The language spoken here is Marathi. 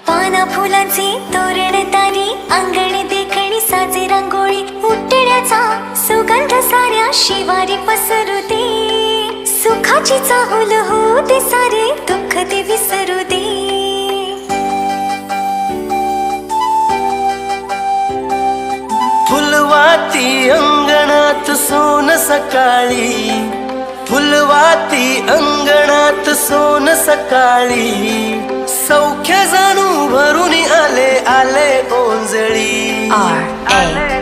पाना फुलांची तोरण तारी, अंगण देखणी साजे रांगोळी, उठण्याचा सुगंध साऱ्या शिवारी पसरू दे, सुखाची चाहुल होऊ दे सारे दुःख ते विसरू दे. फुलवाती अंगणात सोन सकाळी, फुलवाती अंगणात सोन सकाळी, सौख्य जाणू भरून आले आले ओंजळी. R A